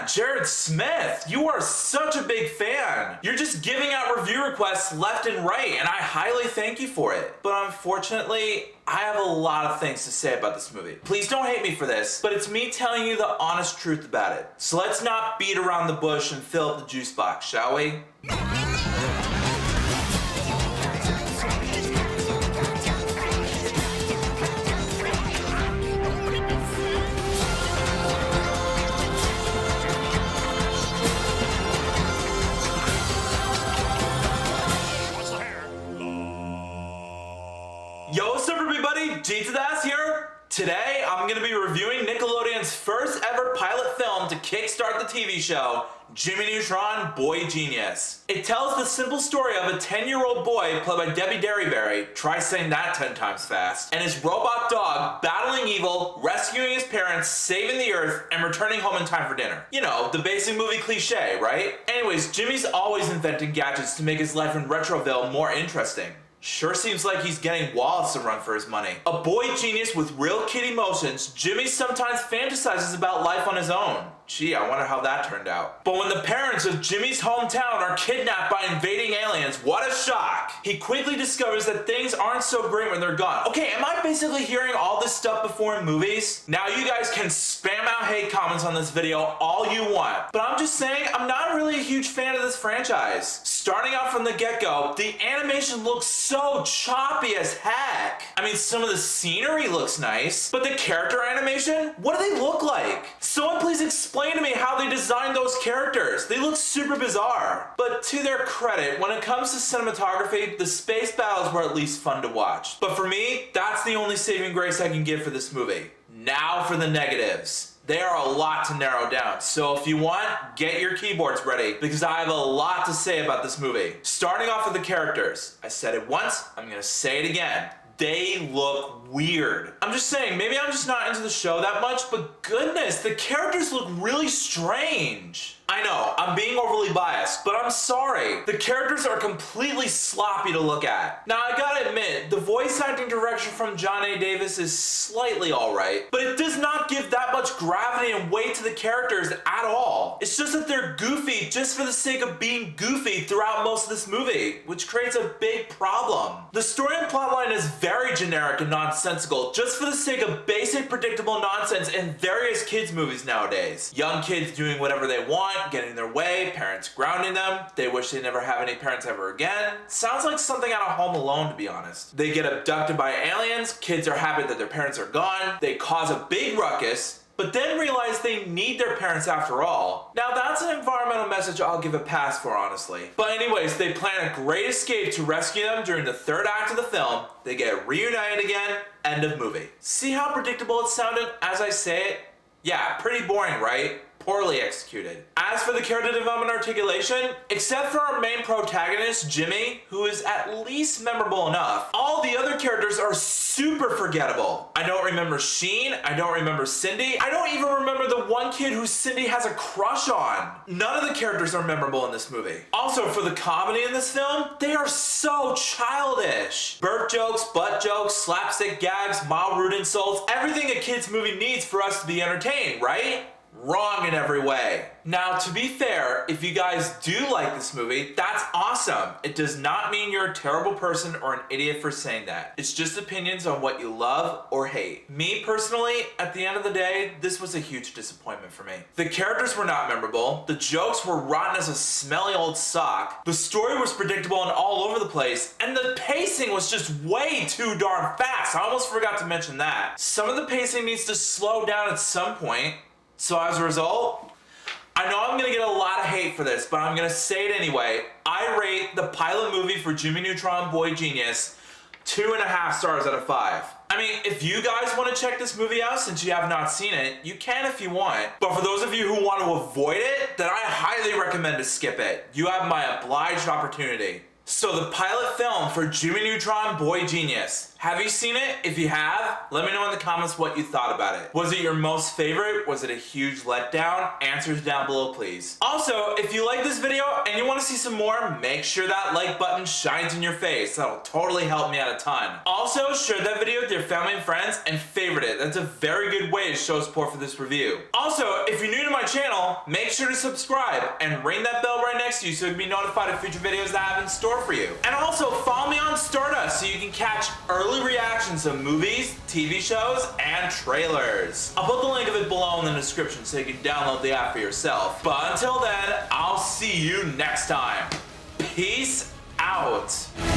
Man, Jared Smith, you are such a big fan. You're just giving out review requests left and right, and I highly thank you for it. But unfortunately, I have a lot of things to say about this movie. Please don't hate me for this, but it's me telling you the honest truth about it. So let's not beat around the bush and fill up the juice box, shall we? Yo, what's up everybody? G2Das here. Today, I'm going to be reviewing Nickelodeon's first ever pilot film to kickstart the TV show, Jimmy Neutron, Boy Genius. It tells the simple story of a 10-year-old boy played by Debi Derryberry, try saying that 10 times fast, and his robot dog battling evil, rescuing his parents, saving the earth, and returning home in time for dinner. You know, the basic movie cliche, right? Anyways, Jimmy's always inventing gadgets to make his life in Retroville more interesting. Sure seems like he's getting wallets to run for his money. A boy genius with real kid emotions, Jimmy sometimes fantasizes about life on his own. Gee, I wonder how that turned out. But when the parents of Jimmy's hometown are kidnapped by invading aliens, what a shock! He quickly discovers that things aren't so great when they're gone. Okay, am I basically hearing all this stuff before in movies? Now you guys can spam out hate comments on this video all you want, but I'm just saying I'm not really a huge fan of this franchise. Starting out from the get-go, the animation looks so choppy as heck. I mean, some of the scenery looks nice, but the character animation? What do they look like? Someone please explain to me how they designed those characters. They look super bizarre. But to their credit, when it comes to cinematography, the space battles were at least fun to watch. But for me, that's the only saving grace I can give for this movie. Now for the negatives. They are a lot to narrow down, so if you want, get your keyboards ready, because I have a lot to say about this movie. Starting off with the characters. I said it once, I'm gonna say it again. They look weird. I'm just saying, maybe I'm just not into the show that much, but goodness, the characters look really strange. I know, I'm being overly biased, but I'm sorry. The characters are completely sloppy to look at. Now, I gotta admit, the voice acting direction from John A. Davis is slightly alright, but it does not give that much gravity and weight to the characters at all. It's just that they're goofy just for the sake of being goofy throughout most of this movie, which creates a big problem. The story and plotline is very generic and nonsensical, just for the sake of basic predictable nonsense in various kids movies nowadays. Young kids doing whatever they want, getting in their way, parents grounding them, they wish they never have any parents ever again. Sounds like something out of Home Alone, to be honest. They get abducted by aliens, kids are happy that their parents are gone, they cause a big ruckus, but then realize they need their parents after all. Now that's an environmental message I'll give a pass for, honestly. But anyways, they plan a great escape to rescue them during the third act of the film, they get reunited again, end of movie. See how predictable it sounded as I say it? Yeah, pretty boring, right? Poorly executed. As for the character development articulation, except for our main protagonist, Jimmy, who is at least memorable enough, all the other characters are super forgettable. I don't remember Sheen, I don't remember Cindy, I don't even remember the one kid who Cindy has a crush on. None of the characters are memorable in this movie. Also, for the comedy in this film, they are so childish. Burp jokes, butt jokes, slapstick gags, mild rude insults, everything a kid's movie needs for us to be entertained, right? Wrong in every way. Now, to be fair, if you guys do like this movie, that's awesome. It does not mean you're a terrible person or an idiot for saying that. It's just opinions on what you love or hate. Me personally, at the end of the day, this was a huge disappointment for me. The characters were not memorable, the jokes were rotten as a smelly old sock, the story was predictable and all over the place, and the pacing was just way too darn fast. I almost forgot to mention that. Some of the pacing needs to slow down at some point. So as a result, I know I'm gonna get a lot of hate for this, but I'm gonna say it anyway. I rate the pilot movie for Jimmy Neutron, Boy Genius 2.5 stars out of 5. I mean, if you guys want to check this movie out since you have not seen it, you can if you want. But for those of you who want to avoid it, then I highly recommend to skip it. You have my obliged opportunity. So the pilot film for Jimmy Neutron, Boy Genius. Have you seen it? If you have, let me know in the comments what you thought about it. Was it your most favorite? Was it a huge letdown? Answers down below, please. Also, if you like this video and you want to see some more, make sure that like button shines in your face. That'll totally help me out a ton. Also, share that video with your family and friends and favorite it. That's a very good way to show support for this review. Also, if you're new to my channel, make sure to subscribe and ring that bell right next to you so you can be notified of future videos that I have in store for you. And also follow me on Stardust so you can catch early reactions to movies, TV shows, and trailers. I'll put the link of it below in the description so you can download the app for yourself. But until then, I'll see you next time. Peace out.